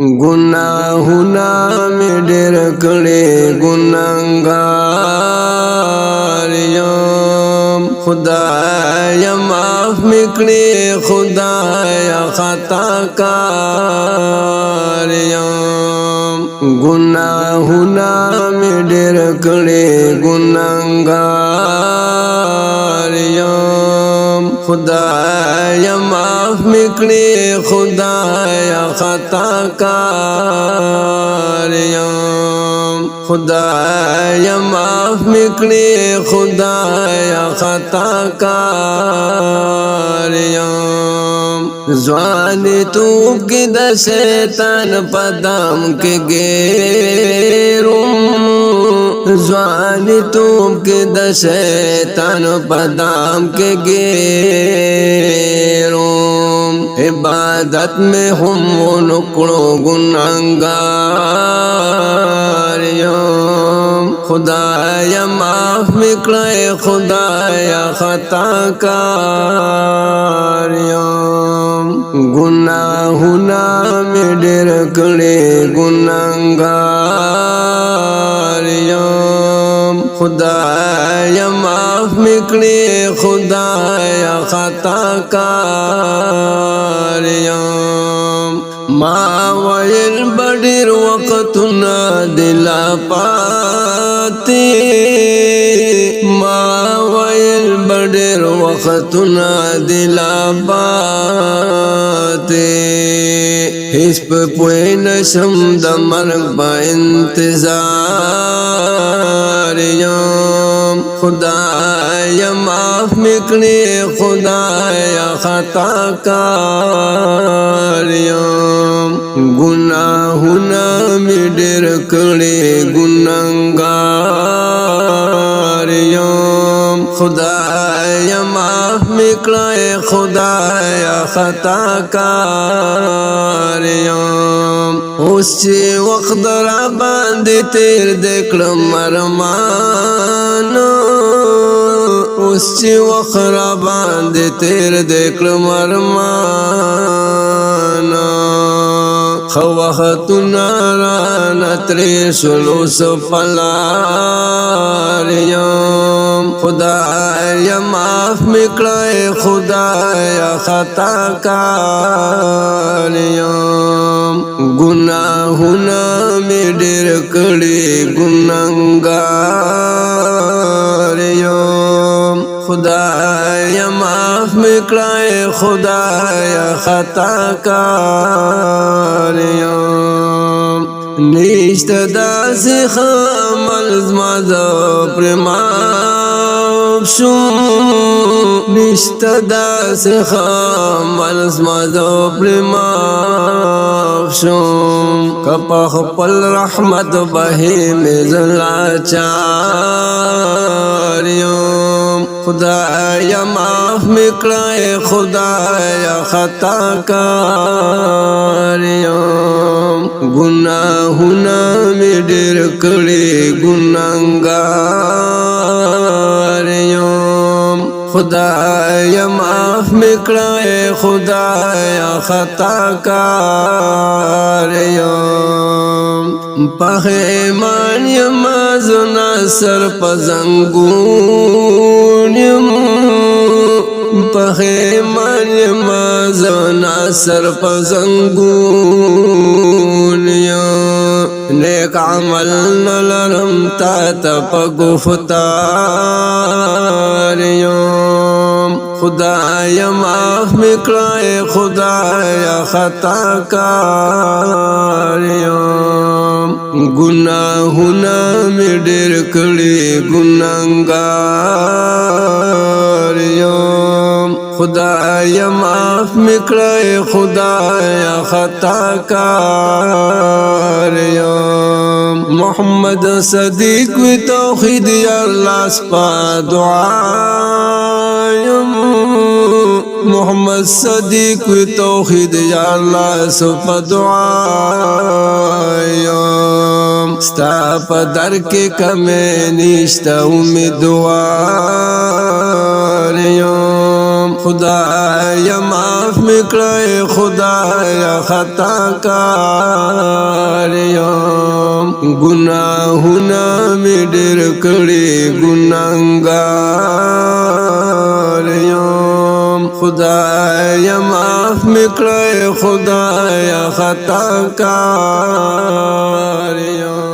گناہونا می ډیر کړي ګناهګار یم خدایا معاف میکړي خدایا خطا کار یم گناہونا می ډیر کړي ګناهګار یم خدایا معاف میکړي خدایا خطا کار یم خدایا معاف میکړي خدایا خطا کار یم ځواني توب کې د شیطان پدام کې ګیروم ځواني توب کې د شیطان پدام کې ګیروم عبادت میں ہم نکڑو گناہگار یم خدایا معاف میکړي خدایا خطا کار یم گناہونا می ډیر کړي ګناهګار یم خدایا معاف میکړي خدایا خطا کار یم ما ویل بډیر وختونه دلا پاتې ما ویل بډیر وختونه دلا پاتې هیڅ په پوی نشم د مرګ په انتظار یم خدایا معاف میکړي خدایا خطا کار یم گناہونا می ډیر کړي ګناهګار یم خدایا معاف میکړي خدایا خطا کار یم اوس چې وخت را باندې تیر دکړم ارمان اوس چې وخت را باندې تیر دکړم ارمان خو وختونه رانه ترې شلو سپلار یم خدایا معاف میکړي خدایا خطا کار یم گناہونا می ډیر کړي ګناهګار یم خدایا معاف میکړي خدایا خطا کار یم نشته داسې عمل زما د پرېماب شوم نشته داسې عمل زما د پرېماب شوم که په خپل رحمت بهې مې زه لاچار یم خدایا معاف میکړي خدایا خطا کار یم گناہونا می ډیر کړي ګناهګار یم خدایا معاف میکړي خدایا خطا کار یم پښیمان یم زنا سر پزنګون یم پښیمان یم زنا سر پزنګون یم نیک عمل نلرم تا ته په گفتار یم خدایا معاف میکړي خدایا خطا کار یم گناہونا می ډیر کړي ګناهګار یم خدایا معاف میکړي خدایا خطا کار یم محمد صدیق وی توحید یا الله سپا دعا یم محمد صدیق وی توحید یا الله سپا دعا یم ستا په در کې کمې نشته امیدوار یم خدای معاف میکړی خدای خطا کار یم گناهونه می ډېر کړي ګناهګار یم خدای معاف میکړی خدای خطا کار یم